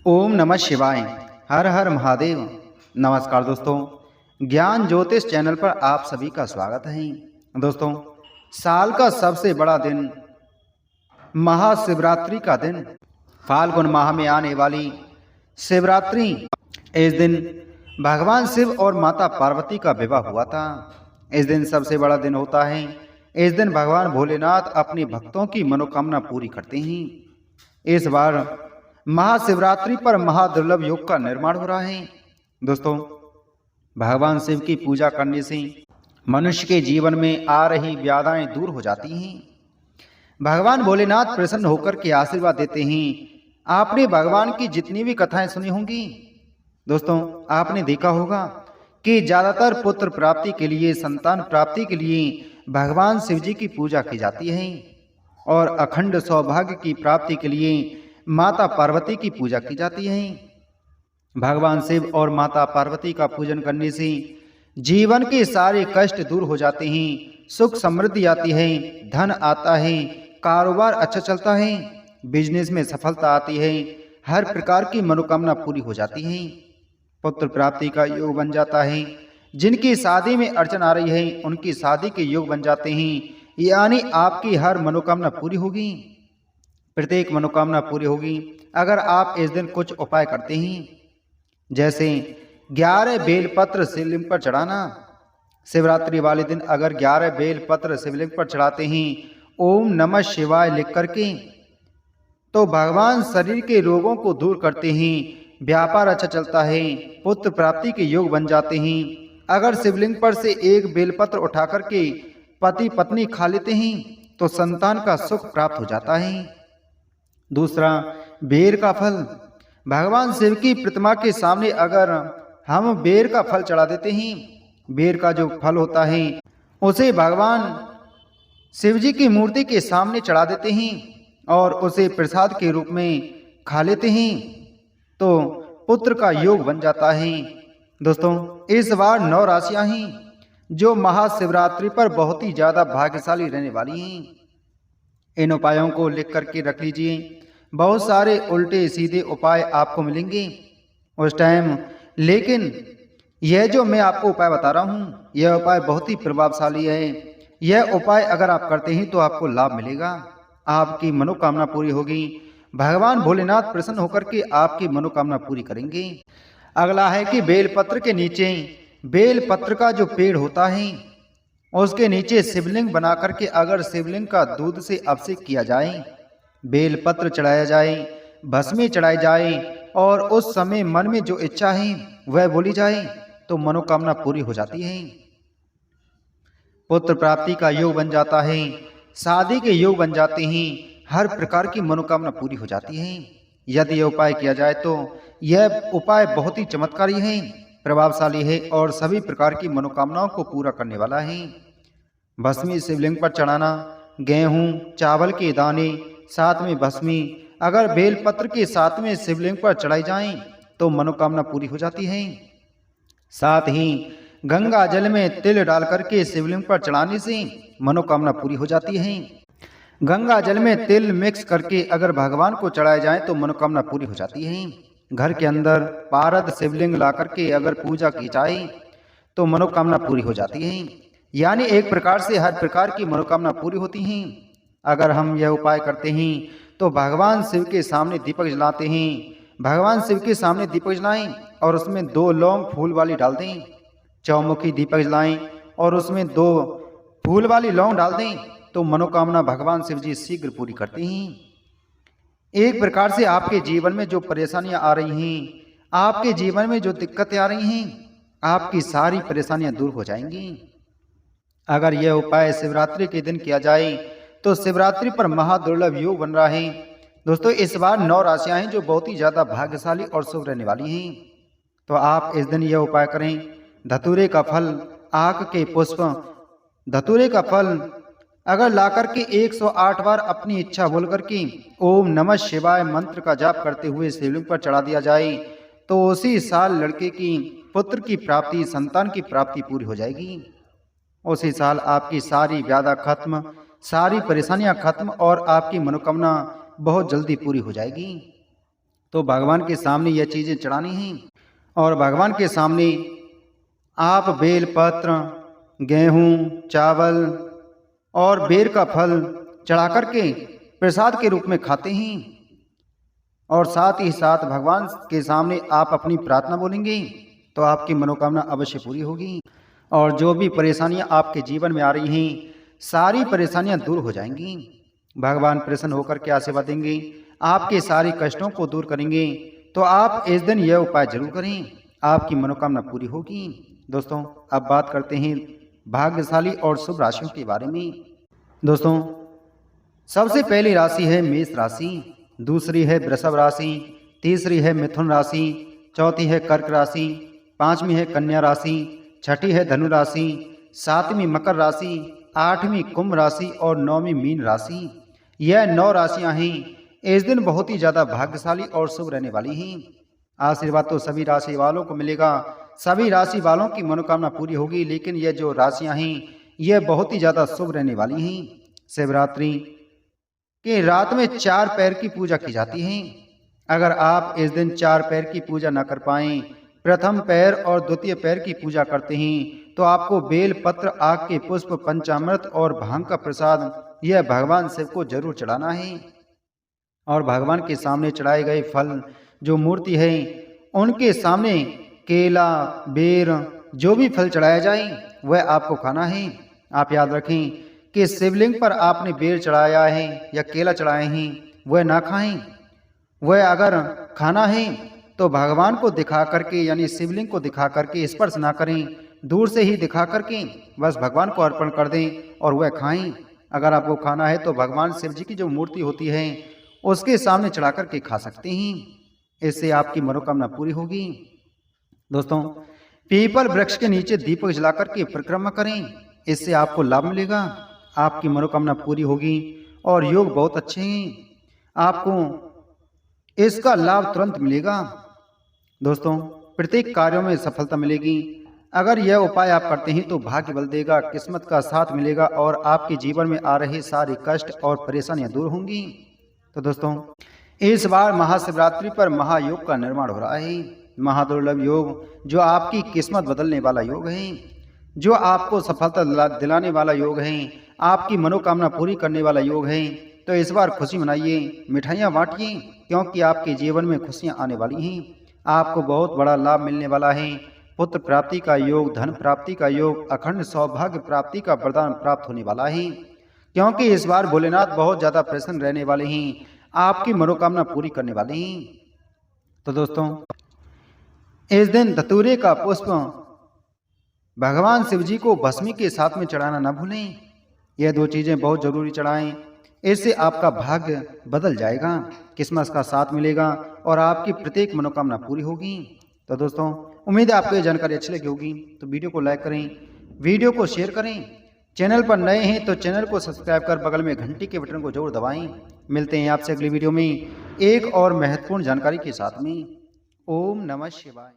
ओम नमः शिवाय। हर हर महादेव। नमस्कार दोस्तों, ज्ञान ज्योतिष चैनल पर आप सभी का स्वागत है। दोस्तों, साल का सबसे बड़ा दिन महाशिवरात्रि का दिन, फाल्गुन माह में आने वाली शिवरात्रि। इस दिन भगवान शिव और माता पार्वती का विवाह हुआ था। इस दिन सबसे बड़ा दिन होता है। इस दिन भगवान भोलेनाथ अपने भक्तों की मनोकामना पूरी करते हैं। इस बार महाशिवरात्रि पर महादुर्लभ योग का निर्माण हो रहा है। दोस्तों, भगवान शिव की पूजा करने से मनुष्य के जीवन में आ रही व्याधाएं दूर हो जाती हैं। भगवान भोलेनाथ प्रसन्न होकर के आशीर्वाद देते हैं। आपने भगवान की जितनी भी कथाएं सुनी होंगी, दोस्तों, आपने देखा होगा कि ज्यादातर पुत्र प्राप्ति के लिए, संतान प्राप्ति के लिए भगवान शिव जी की पूजा की जाती है और अखंड सौभाग्य की प्राप्ति के लिए माता पार्वती की पूजा की जाती है। भगवान शिव और माता पार्वती का पूजन करने से जीवन के सारे कष्ट दूर हो जाते हैं, सुख समृद्धि आती है, धन आता है, कारोबार अच्छा चलता है, बिजनेस में सफलता आती है, हर प्रकार की मनोकामना पूरी हो जाती है, पुत्र प्राप्ति का योग बन जाता है। जिनकी शादी में अड़चन आ रही है उनकी शादी के योग बन जाते हैं, यानी आपकी हर मनोकामना पूरी होगी, प्रत्येक मनोकामना पूरी होगी अगर आप इस दिन कुछ उपाय करते हैं। जैसे 11 बेलपत्र शिवलिंग पर चढ़ाना। शिवरात्रि वाले दिन अगर 11 बेलपत्र शिवलिंग पर चढ़ाते हैं ओम नमः शिवाय लिख करके, तो भगवान शरीर के रोगों को दूर करते हैं, व्यापार अच्छा चलता है, पुत्र प्राप्ति के योग बन जाते हैं। अगर शिवलिंग पर से एक बेलपत्र उठा करके पति पत्नी खा लेते हैं तो संतान का सुख प्राप्त हो जाता है। दूसरा, बेर का फल। भगवान शिव की प्रतिमा के सामने अगर हम बेर का फल चढ़ा देते हैं, बेर का जो फल होता है उसे भगवान शिव जी की मूर्ति के सामने चढ़ा देते हैं और उसे प्रसाद के रूप में खा लेते हैं तो पुत्र का योग बन जाता है। दोस्तों, इस बार 9 राशियां हैं जो महाशिवरात्रि पर बहुत ही ज्यादा भाग्यशाली रहने वाली हैं। इन उपायों को लिख करके रख लीजिए। बहुत सारे उल्टे सीधे उपाय आपको मिलेंगे उस टाइम, लेकिन यह जो मैं आपको उपाय बता रहा हूँ यह उपाय बहुत ही प्रभावशाली है। यह उपाय अगर आप करते हैं तो आपको लाभ मिलेगा, आपकी मनोकामना पूरी होगी। भगवान भोलेनाथ प्रसन्न होकर के आपकी मनोकामना पूरी करेंगे। अगला है कि बेलपत्र के नीचे, बेलपत्र का जो पेड़ होता है उसके नीचे शिवलिंग बना करके अगर शिवलिंग का दूध से अभिषेक किया जाए, बेलपत्र चढ़ाया जाए, भस्मी चढ़ाई जाए और उस समय मन में जो इच्छा है वह बोली जाए तो मनोकामना पूरी हो जाती है। पुत्र प्राप्ति का योग बन जाता है, शादी के योग बन जाते हैं, हर प्रकार की मनोकामना पूरी हो जाती है। यदि यह उपाय किया जाए तो यह उपाय बहुत ही चमत्कारी है, प्रभावशाली है और सभी प्रकार की मनोकामनाओं को पूरा करने वाला है। भस्मी शिवलिंग पर चढ़ाना, गेहूं, चावल के दाने, साथ में भस्मी अगर बेलपत्र के साथ में शिवलिंग पर चढ़ाई जाएं तो मनोकामना पूरी हो जाती है। साथ ही गंगा जल में तिल डाल करके शिवलिंग पर चढ़ाने से मनोकामना पूरी हो जाती है। गंगा जल में तिल मिक्स करके अगर भगवान को चढ़ाए जाए तो मनोकामना पूरी हो जाती है। घर के अंदर पारद शिवलिंग ला करके अगर पूजा की जाए तो मनोकामना पूरी हो जाती है। यानी एक प्रकार से हर प्रकार की मनोकामना पूरी होती है। अगर हम यह उपाय करते हैं तो भगवान शिव के सामने दीपक जलाते हैं, भगवान शिव के सामने दीपक जलाएं और उसमें 2 लौंग फूल वाली डाल दें। चौमुखी दीपक जलाएं और उसमें 2 फूल वाली लौंग डाल दें तो मनोकामना भगवान शिव जी शीघ्र पूरी करते हैं। एक प्रकार से आपके जीवन में जो परेशानियां आ रही हैं, आपके जीवन में जो दिक्कतें आ रही हैं, आपकी सारी परेशानियां दूर हो जाएंगी अगर यह उपाय शिवरात्रि के दिन किया जाए तो शिवरात्रि पर महादुर्लभ योग बन रहा है। दोस्तों, इस बार 9 राशियां हैं जो बहुत ही ज्यादा भाग्यशाली और शुभ रहने वाली हैं, तो आप इस दिन यह उपाय करें। धतूरे का फल, आक के पुष्प, धतूरे का फल अगर लाकर के 108 बार अपनी इच्छा बोल करके ओम नमः शिवाय मंत्र का जाप करते हुए शिवलिंग पर चढ़ा दिया जाए तो उसी साल लड़के की पुत्र की प्राप्ति, संतान की प्राप्ति पूरी हो जाएगी। उसी साल आपकी सारी व्याधा खत्म, सारी परेशानियां खत्म और आपकी मनोकामना बहुत जल्दी पूरी हो जाएगी। तो भगवान के सामने यह चीज़ें चढ़ानी हैं और भगवान के सामने आप बेलपत्र, गेहूं, चावल और बेर का फल चढ़ा करके प्रसाद के रूप में खाते हैं और साथ ही साथ भगवान के सामने आप अपनी प्रार्थना बोलेंगे तो आपकी मनोकामना अवश्य पूरी होगी और जो भी परेशानियां आपके जीवन में आ रही हैं सारी परेशानियां दूर हो जाएंगी। भगवान प्रसन्न होकर के आशीर्वाद देंगे, आपके सारे कष्टों को दूर करेंगे। तो आप इस दिन यह उपाय जरूर करें, आपकी मनोकामना पूरी होगी। दोस्तों अब बात करते हैं भाग्यशाली और शुभ राशियों के बारे में। दोस्तों सबसे पहली राशि है मेष राशि, दूसरी है वृषभ राशि, तीसरी है मिथुन राशि, चौथी है कर्क राशि, पांचवी है कन्या राशि, छठी है धनु राशि, सातवीं मकर राशि, आठवीं कुंभ राशि और नौवीं मीन राशि। यह 9 राशियां हैं। इस दिन बहुत ही ज्यादा भाग्यशाली और शुभ रहने वाली हैं। आशीर्वाद तो सभी राशि वालों को मिलेगा, सभी राशि वालों की मनोकामना पूरी होगी। लेकिन यह जो राशियां हैं यह बहुत ही ज्यादा शुभ रहने वाली हैं। शिवरात्रि के रात में 4 पैर की पूजा की जाती है। अगर आप इस दिन 4 पैर की पूजा न कर पाएं, प्रथम पैर और द्वितीय पैर की पूजा करते हैं तो आपको बेल पत्र, आग के पुष्प, पंचामृत और भांग का प्रसाद यह भगवान शिव को जरूर चढ़ाना है। और भगवान के सामने चढ़ाए गए फल जो मूर्ति है उनके सामने केला, बेर, जो भी फल चढ़ाया जाए वह आपको खाना है। आप याद रखें कि शिवलिंग पर आपने बेर चढ़ाया है या केला चढ़ाए हैं वह ना खाएं। वह अगर खाना है तो भगवान को दिखा करके यानी शिवलिंग को दिखा करके स्पर्श ना करें, दूर से ही दिखा करके बस भगवान को अर्पण कर दें और वह खाएं। अगर आपको खाना है तो भगवान शिव जी की जो मूर्ति होती है उसके सामने चढ़ा करके खा सकते हैं। इससे आपकी मनोकामना पूरी होगी। दोस्तों पीपल वृक्ष के नीचे दीपक जला करके परिक्रमा करें, इससे आपको लाभ मिलेगा, आपकी मनोकामना पूरी होगी और योग बहुत अच्छे हैं, आपको इसका लाभ तुरंत मिलेगा। दोस्तों प्रत्येक कार्यों में सफलता मिलेगी। अगर यह उपाय आप करते हैं तो भाग्य बल देगा, किस्मत का साथ मिलेगा और आपके जीवन में आ रहे सारे कष्ट और परेशानियां दूर होंगी। तो दोस्तों इस बार महाशिवरात्रि पर महायोग का निर्माण हो रहा है। महादुर्लभ योग जो आपकी किस्मत बदलने वाला योग है, जो आपको सफलता दिलाने वाला योग है, आपकी मनोकामना पूरी करने वाला योग है। तो इस बार खुशी मनाइए, मिठाइयाँ बांटिए, क्योंकि आपके जीवन में खुशियाँ आने वाली हैं। आपको बहुत बड़ा लाभ मिलने वाला है। पुत्र प्राप्ति का योग, धन प्राप्ति का योग, अखंड सौभाग्य प्राप्ति का वरदान प्राप्त होने वाला है, क्योंकि इस बार भोलेनाथ बहुत ज़्यादा प्रसन्न रहने वाले हैं, आपकी मनोकामना पूरी करने वाले हैं। तो दोस्तों इस दिन धतूरे का पुष्प भगवान शिव जी को भस्मी के साथ में चढ़ाना न भूलें। यह 2 चीज़ें बहुत जरूरी चढ़ाएं, इससे आपका भाग्य बदल जाएगा, किस्मत का साथ मिलेगा और आपकी प्रत्येक मनोकामना पूरी होगी। तो दोस्तों उम्मीद है आपको ये जानकारी अच्छी लगी होगी, तो वीडियो को लाइक करें, वीडियो को शेयर करें। चैनल पर नए हैं तो चैनल को सब्सक्राइब कर बगल में घंटी के बटन को जरूर दबाएं। मिलते हैं आपसे अगली वीडियो में एक और महत्वपूर्ण जानकारी के साथ में। ओम नमः शिवाय।